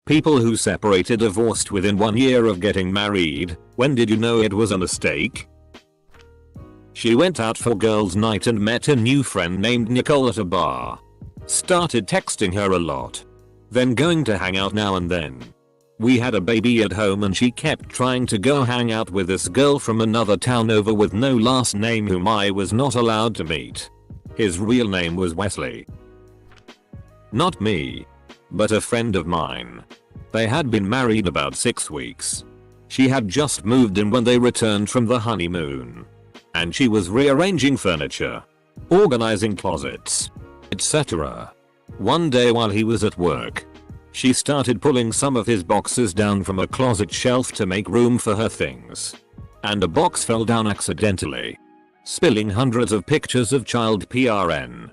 People who separated divorced within 1 year of getting married. When did you know it was a mistake? She went out for girls' night and met a new friend named Nicole at a bar. Started texting her a lot. Then going to hang out now and then. We had a baby at home and she kept trying to go hang out with this girl from another town over with no last name whom I was not allowed to meet. His real name was Wesley. Not me, but a friend of mine. They had been married about 6 weeks. She had just moved in when they returned from the honeymoon. And she was rearranging furniture, organizing closets, etc. One day while he was at work, she started pulling some of his boxes down from a closet shelf to make room for her things. And a box fell down accidentally, spilling hundreds of pictures of child PRN.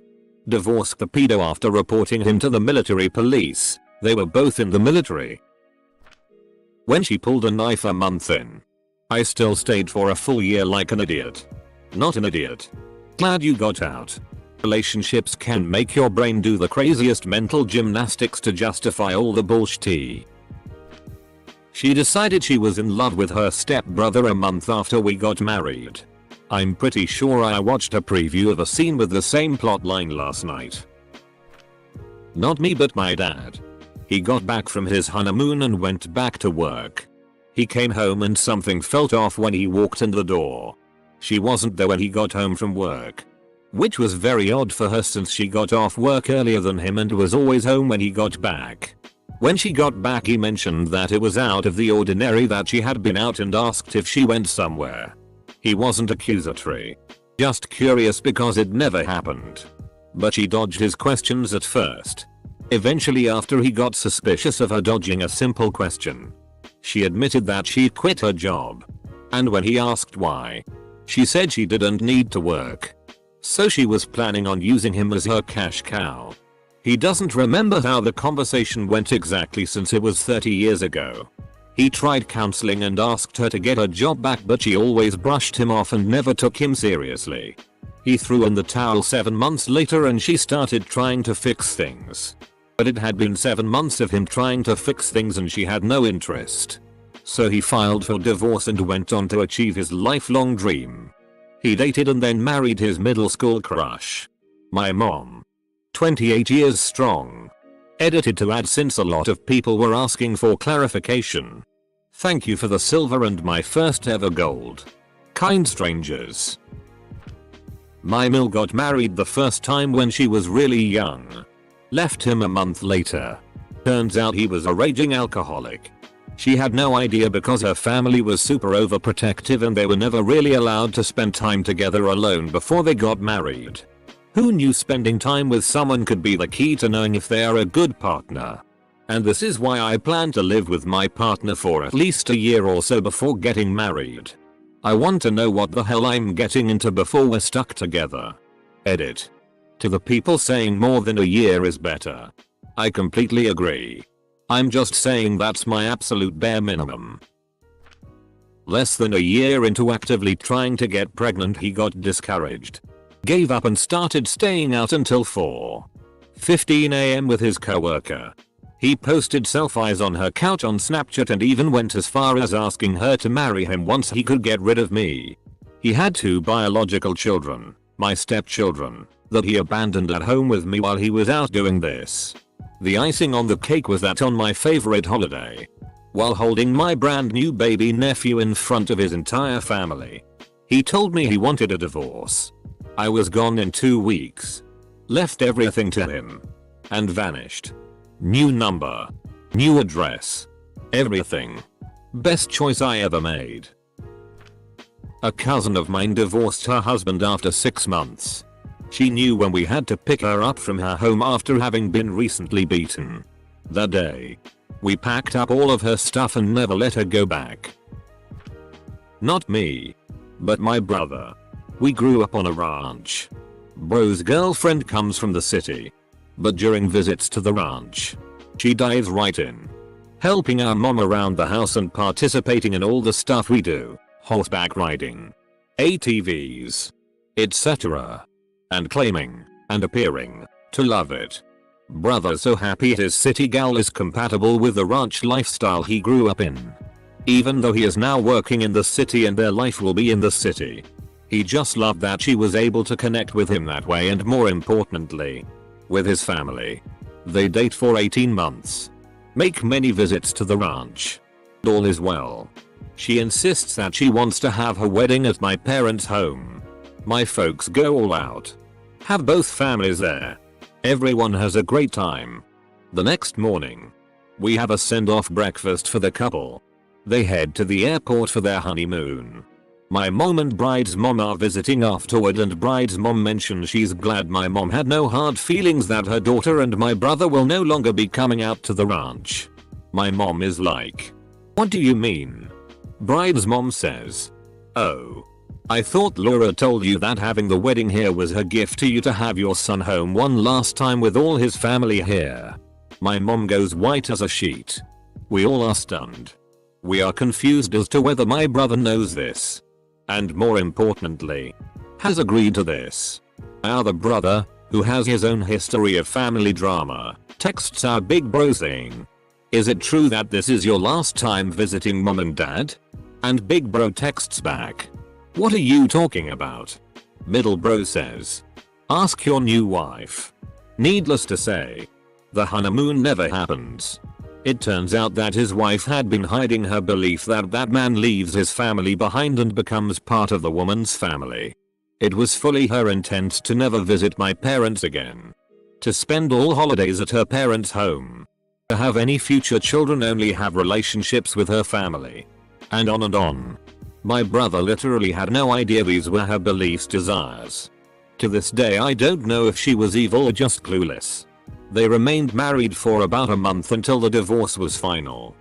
Divorced the pedo after reporting him to the military police. They were both in the military. When she pulled a knife a month in, I still stayed for a full year like an idiot. Not an idiot. Glad you got out. Relationships can make your brain do the craziest mental gymnastics to justify all the bullshit. She decided she was in love with her stepbrother a month after we got married. I'm pretty sure I watched a preview of a scene with the same plotline last night. Not me but my dad. He got back from his honeymoon and went back to work. He came home and something felt off when he walked in the door. She wasn't there when he got home from work. Which was very odd for her since she got off work earlier than him and was always home when he got back. When she got back he mentioned that it was out of the ordinary that she had been out and asked if she went somewhere. He wasn't accusatory. Just curious because it never happened. But she dodged his questions at first. Eventually after he got suspicious of her dodging a simple question, she admitted that she'd quit her job. And when he asked why, she said she didn't need to work. So she was planning on using him as her cash cow. He doesn't remember how the conversation went exactly since it was 30 years ago. He tried counseling and asked her to get her job back but she always brushed him off and never took him seriously. He threw in the towel 7 months later and she started trying to fix things. But it had been 7 months of him trying to fix things and she had no interest. So he filed for divorce and went on to achieve his lifelong dream. He dated and then married his middle school crush, my mom. 28 years strong. Edited to add since a lot of people were asking for clarification. Thank you for the silver and my first ever gold. Kind strangers. My Mill got married the first time when she was really young. Left him a month later. Turns out he was a raging alcoholic. She had no idea because her family was super overprotective and they were never really allowed to spend time together alone before they got married. Who knew spending time with someone could be the key to knowing if they are a good partner? And this is why I plan to live with my partner for at least a year or so before getting married. I want to know what the hell I'm getting into before we're stuck together. Edit. To the people saying more than a year is better. I completely agree. I'm just saying that's my absolute bare minimum. Less than a year into actively trying to get pregnant he got discouraged. Gave up and started staying out until 4:15 AM with his coworker. He posted selfies on her couch on Snapchat and even went as far as asking her to marry him once he could get rid of me. He had 2 biological children, my stepchildren, that he abandoned at home with me while he was out doing this. The icing on the cake was that on my favorite holiday, while holding my brand new baby nephew in front of his entire family, he told me he wanted a divorce. I was gone in 2 weeks. Left everything to him. And vanished. New number. New address. Everything. Best choice I ever made. A cousin of mine divorced her husband after 6 months. She knew when we had to pick her up from her home after having been recently beaten. That day, we packed up all of her stuff and never let her go back. Not me, but my brother. We grew up on a ranch. Bro's girlfriend comes from the city. But during visits to the ranch, she dives right in, helping our mom around the house and participating in all the stuff we do, horseback riding, ATVs, etc. And claiming, and appearing, to love it. Brother so happy his city gal is compatible with the ranch lifestyle he grew up in. Even though he is now working in the city and their life will be in the city. He just loved that she was able to connect with him that way and more importantly, with his family. They date for 18 months. Make many visits to the ranch. All is well. She insists that she wants to have her wedding at my parents' home. My folks go all out. Have both families there. Everyone has a great time. The next morning, we have a send-off breakfast for the couple. They head to the airport for their honeymoon. My mom and bride's mom are visiting afterward and bride's mom mentions she's glad my mom had no hard feelings that her daughter and my brother will no longer be coming out to the ranch. My mom is like, "What do you mean?" Bride's mom says, "Oh. I thought Laura told you that having the wedding here was her gift to you to have your son home one last time with all his family here." My mom goes white as a sheet. We all are stunned. We are confused as to whether my brother knows this. And more importantly, has agreed to this. Our other brother, who has his own history of family drama, texts our big bro saying, "Is it true that this is your last time visiting mom and dad?" And big bro texts back, "What are you talking about?" Middle bro says, "Ask your new wife." Needless to say, the honeymoon never happens. It turns out that his wife had been hiding her belief that that man leaves his family behind and becomes part of the woman's family. It was fully her intent to never visit my parents again. To spend all holidays at her parents' home. To have any future children only have relationships with her family. And on and on. My brother literally had no idea these were her beliefs, desires. To this day I don't know if she was evil or just clueless. They remained married for about a month until the divorce was final.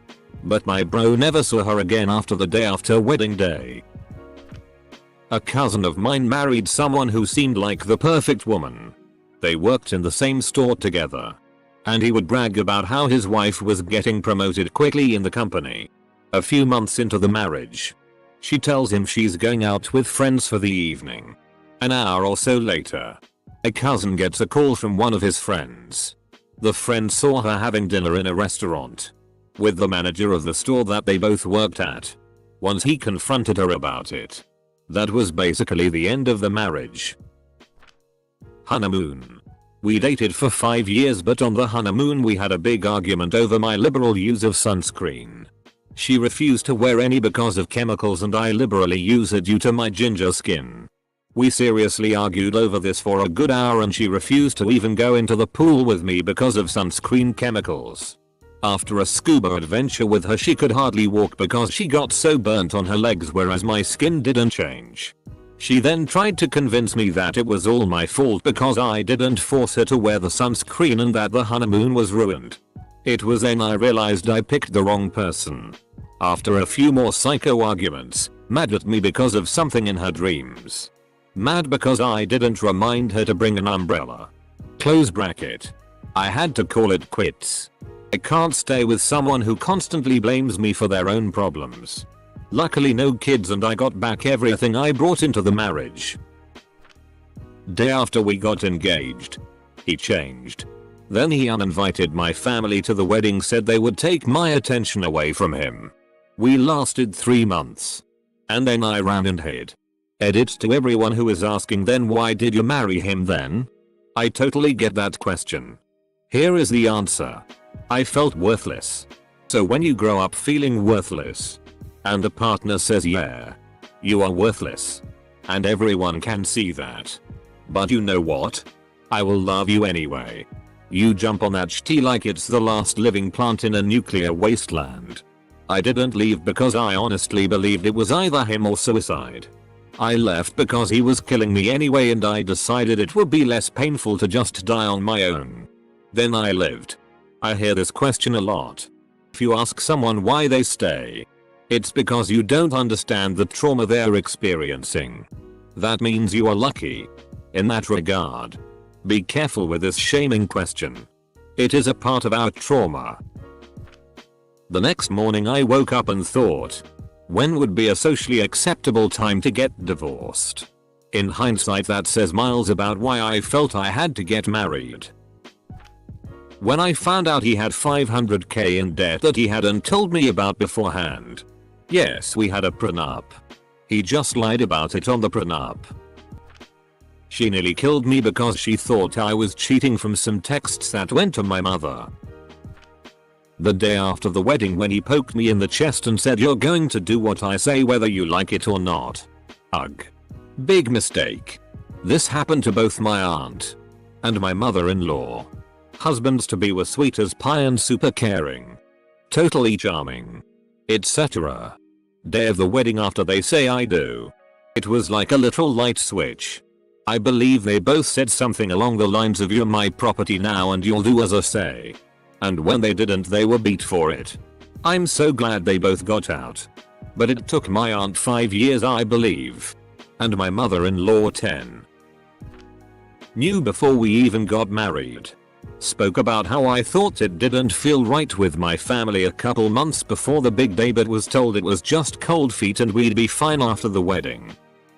But my bro never saw her again after the day after wedding day. A cousin of mine married someone who seemed like the perfect woman. They worked in the same store together. And he would brag about how his wife was getting promoted quickly in the company. A few months into the marriage, she tells him she's going out with friends for the evening. An hour or so later, a cousin gets a call from one of his friends. The friend saw her having dinner in a restaurant with the manager of the store that they both worked at. Once he confronted her about it, that was basically the end of the marriage. Honeymoon. We dated for 5 years, but on the honeymoon we had a big argument over my liberal use of sunscreen. She refused to wear any because of chemicals and I liberally use it due to my ginger skin. We seriously argued over this for a good hour and she refused to even go into the pool with me because of sunscreen chemicals. After a scuba adventure with her, she could hardly walk because she got so burnt on her legs, whereas my skin didn't change. She then tried to convince me that it was all my fault because I didn't force her to wear the sunscreen and that the honeymoon was ruined. It was then I realized I picked the wrong person. After a few more psycho arguments, mad at me because of something in her dreams. Mad because I didn't remind her to bring an umbrella. Close bracket. I had to call it quits. I can't stay with someone who constantly blames me for their own problems. Luckily no kids and I got back everything I brought into the marriage. Day after we got engaged, he changed. Then he uninvited my family to the wedding, said they would take my attention away from him. We lasted 3 months. And then I ran and hid. Edit to everyone who is asking, then why did you marry him then? I totally get that question. Here is the answer. I felt worthless. So when you grow up feeling worthless, and a partner says yeah, you are worthless, and everyone can see that. But you know what? I will love you anyway. You jump on that shit like it's the last living plant in a nuclear wasteland. I didn't leave because I honestly believed it was either him or suicide. I left because he was killing me anyway and I decided it would be less painful to just die on my own. Then I lived. I hear this question a lot. If you ask someone why they stay, it's because you don't understand the trauma they're experiencing. That means you are lucky. In that regard, be careful with this shaming question. It is a part of our trauma. The next morning I woke up and thought, when would be a socially acceptable time to get divorced? In hindsight that says miles about why I felt I had to get married. When I found out he had 500k in debt that he hadn't told me about beforehand. Yes, we had a prenup. He just lied about it on the prenup. She nearly killed me because she thought I was cheating from some texts that went to my mother. The day after the wedding when he poked me in the chest and said, "You're going to do what I say whether you like it or not." Ugh. Big mistake. This happened to both my aunt and my mother-in-law. Husbands-to-be were sweet as pie and super caring. Totally charming. Etc. Day of the wedding after they say I do. It was like a little light switch. I believe they both said something along the lines of, "You're my property now and you'll do as I say." And when they didn't, they were beat for it. I'm so glad they both got out. But it took my aunt 5 years, I believe. And my mother-in-law 10. Knew before we even got married. Spoke about how I thought it didn't feel right with my family a couple months before the big day, but was told it was just cold feet and we'd be fine after the wedding.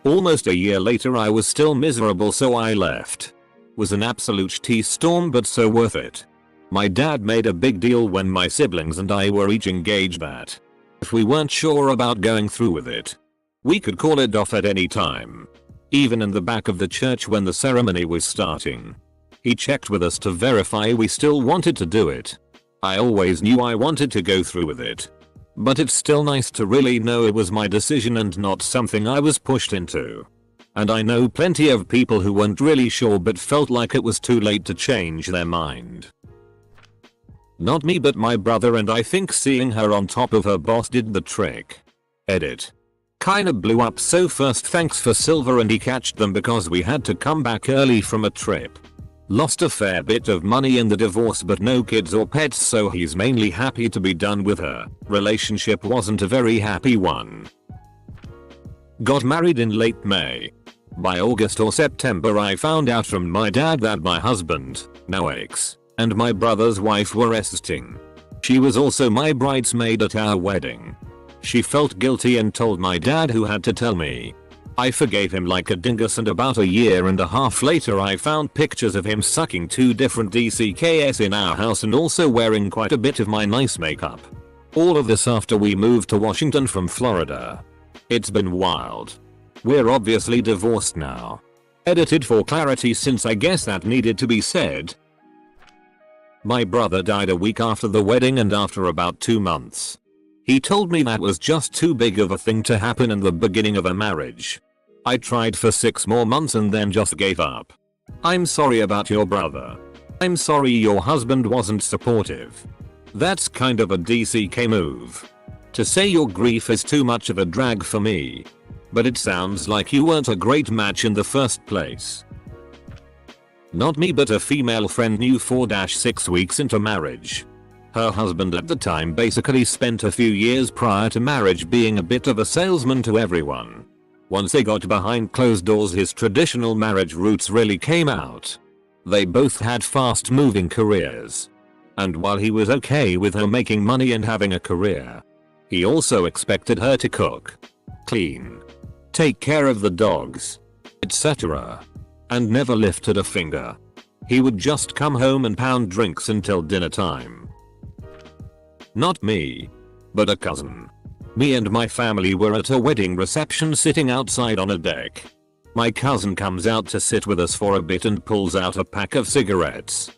Almost a year later I was still miserable, so I left. Was an absolute tea storm, but so worth it. My dad made a big deal when my siblings and I were each engaged that if we weren't sure about going through with it, we could call it off at any time. Even in the back of the church when the ceremony was starting, he checked with us to verify we still wanted to do it. I always knew I wanted to go through with it. But it's still nice to really know it was my decision and not something I was pushed into. And I know plenty of people who weren't really sure but felt like it was too late to change their mind. Not me, but my brother, and I think seeing her on top of her boss did the trick. Edit. Kinda blew up, so first thanks for Silver and he catched them because we had to come back early from a trip. Lost a fair bit of money in the divorce but no kids or pets, so he's mainly happy to be done with her. Relationship wasn't a very happy one. Got married in late May. By August or September I found out from my dad that my husband, now ex, and my brother's wife were esting. She was also my bridesmaid at our wedding. She felt guilty and told my dad, who had to tell me. I forgave him like a dingus, and about a year and a half later I found pictures of him sucking 2 different DCKS in our house and also wearing quite a bit of my nice makeup. All of this after we moved to Washington from Florida. It's been wild. We're obviously divorced now. Edited for clarity since I guess that needed to be said. My brother died a week after the wedding and after about 2 months. He told me that was just too big of a thing to happen in the beginning of a marriage. I tried for 6 more months and then just gave up. I'm sorry about your brother. I'm sorry your husband wasn't supportive. That's kind of a DCK move. To say your grief is too much of a drag for me. But it sounds like you weren't a great match in the first place. Not me, but a female friend knew 4-6 weeks into marriage. Her husband at the time basically spent a few years prior to marriage being a bit of a salesman to everyone. Once they got behind closed doors, his traditional marriage roots really came out. They both had fast moving careers. And while he was okay with her making money and having a career, he also expected her to cook, clean, take care of the dogs, etc. And never lifted a finger. He would just come home and pound drinks until dinner time. Not me, but a cousin. Me and my family were at a wedding reception sitting outside on a deck. My cousin comes out to sit with us for a bit and pulls out a pack of cigarettes.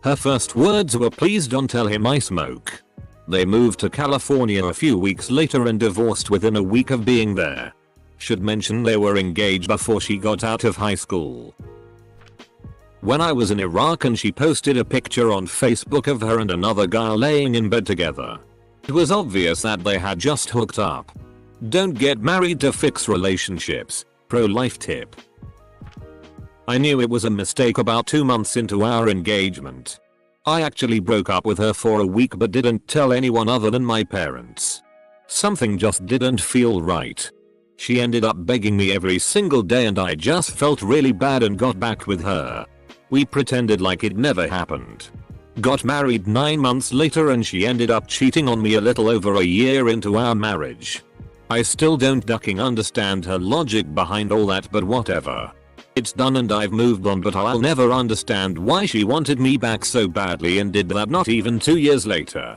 Her first words were, "Please don't tell him I smoke." They moved to California a few weeks later and divorced within a week of being there. Should mention they were engaged before she got out of high school. When I was in Iraq and she posted a picture on Facebook of her and another guy laying in bed together. It was obvious that they had just hooked up. Don't get married to fix relationships. Pro-life tip. I knew it was a mistake about 2 months into our engagement. I actually broke up with her for a week but didn't tell anyone other than my parents. Something just didn't feel right. She ended up begging me every single day and I just felt really bad and got back with her. We pretended like it never happened. Got married 9 months later and she ended up cheating on me a little over a year into our marriage. I still don't understand her logic behind all that, but whatever. It's done and I've moved on, but I'll never understand why she wanted me back so badly and did that not even 2 years later.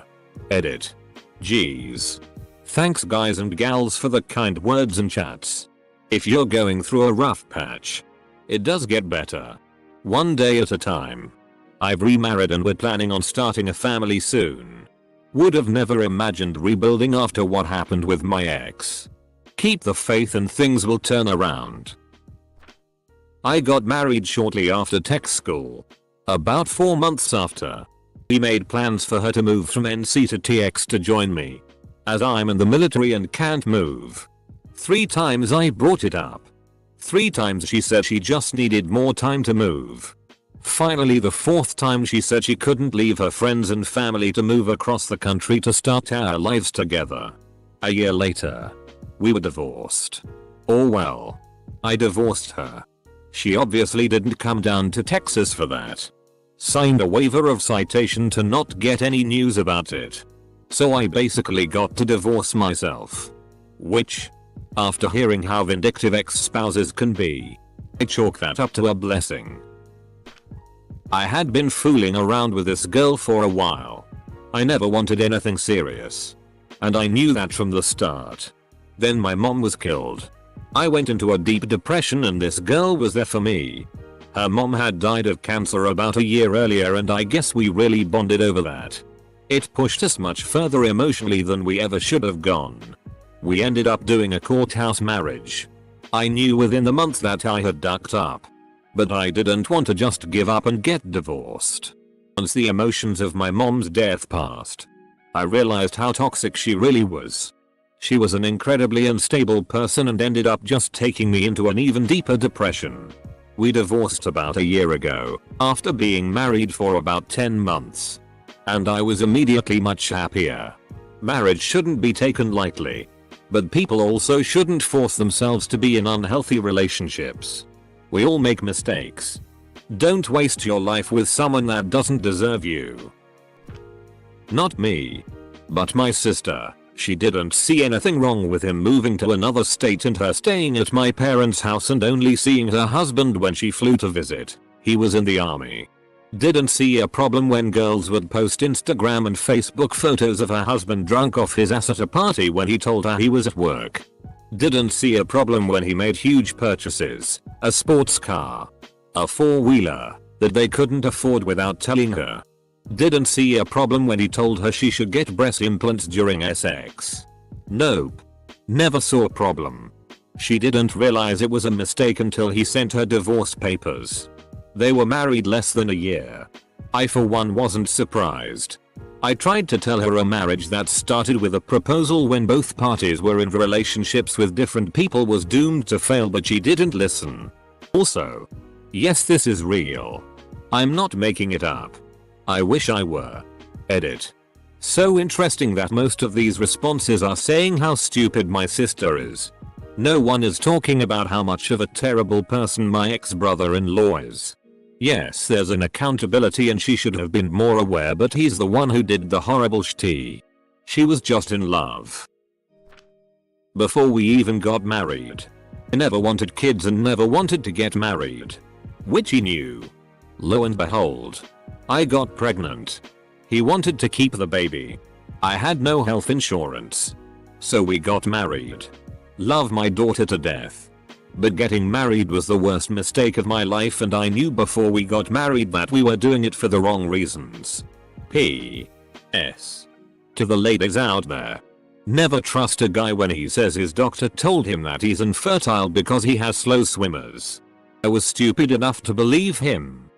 Edit. Jeez. Thanks guys and gals for the kind words and chats. If you're going through a rough patch, it does get better. One day at a time. I've remarried and we're planning on starting a family soon. Would have never imagined rebuilding after what happened with my ex. Keep the faith and things will turn around. I got married shortly after tech school. About 4 months after. We made plans for her to move from NC to TX to join me. As I'm in the military and can't move. 3 times I brought it up. 3 times she said she just needed more time to move. Finally the 4th time she said she couldn't leave her friends and family to move across the country to start our lives together. A year later. We were divorced. Or well. I divorced her. She obviously didn't come down to Texas for that. Signed a waiver of citation to not get any news about it. So I basically got to divorce myself. Which, after hearing how vindictive ex-spouses can be, I chalk that up to a blessing. I had been fooling around with this girl for a while. I never wanted anything serious. And I knew that from the start. Then my mom was killed. I went into a deep depression and this girl was there for me. Her mom had died of cancer about a year earlier and I guess we really bonded over that. It pushed us much further emotionally than we ever should have gone. We ended up doing a courthouse marriage. I knew within the month that I had ducked up. But I didn't want to just give up and get divorced. Once the emotions of my mom's death passed, I realized how toxic she really was. She was an incredibly unstable person and ended up just taking me into an even deeper depression. We divorced about a year ago, after being married for about 10 months. And I was immediately much happier. Marriage shouldn't be taken lightly. But people also shouldn't force themselves to be in unhealthy relationships. We all make mistakes. Don't waste your life with someone that doesn't deserve you. Not me. But my sister. She didn't see anything wrong with him moving to another state and her staying at my parents' house and only seeing her husband when she flew to visit. He was in the army. Didn't see a problem when girls would post Instagram and Facebook photos of her husband drunk off his ass at a party when he told her he was at work. Didn't see a problem when he made huge purchases, a sports car, a 4-wheeler, that they couldn't afford without telling her. Didn't see a problem when he told her she should get breast implants during sex. Nope. Never saw a problem. She didn't realize it was a mistake until he sent her divorce papers. They were married less than a year. I for one wasn't surprised. I tried to tell her a marriage that started with a proposal when both parties were in relationships with different people was doomed to fail, but she didn't listen. Also, yes, this is real. I'm not making it up. I wish I were. Edit. So interesting that most of these responses are saying how stupid my sister is. No one is talking about how much of a terrible person my ex-brother-in-law is. Yes, there's an accountability and she should have been more aware, but he's the one who did the horrible shitty. She was just in love. Before we even got married. I never wanted kids and never wanted to get married. Which he knew. Lo and behold. I got pregnant. He wanted to keep the baby. I had no health insurance. So we got married. Love my daughter to death. But getting married was the worst mistake of my life and I knew before we got married that we were doing it for the wrong reasons. P.S. To the ladies out there. Never trust a guy when he says his doctor told him that he's infertile because he has slow swimmers. I was stupid enough to believe him.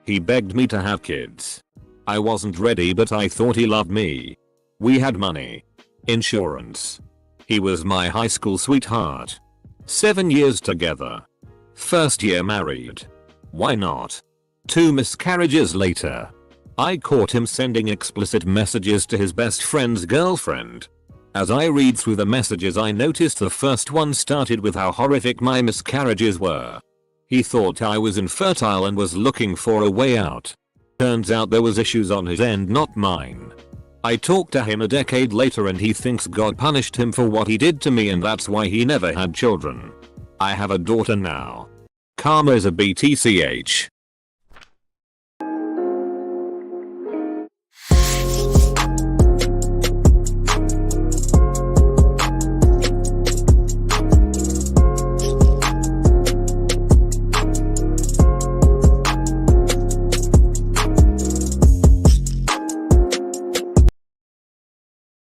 He begged me to have kids. I wasn't ready, but I thought he loved me. We had money. Insurance. He was my high school sweetheart. 7 years together. First year married. Why not? 2 miscarriages later. I caught him sending explicit messages to his best friend's girlfriend. As I read through the messages, I noticed the first one started with how horrific my miscarriages were. He thought I was infertile and was looking for a way out. Turns out there was issues on his end, not mine. I talked to him a decade later and he thinks God punished him for what he did to me and that's why he never had children. I have a daughter now. karma is a BTCH.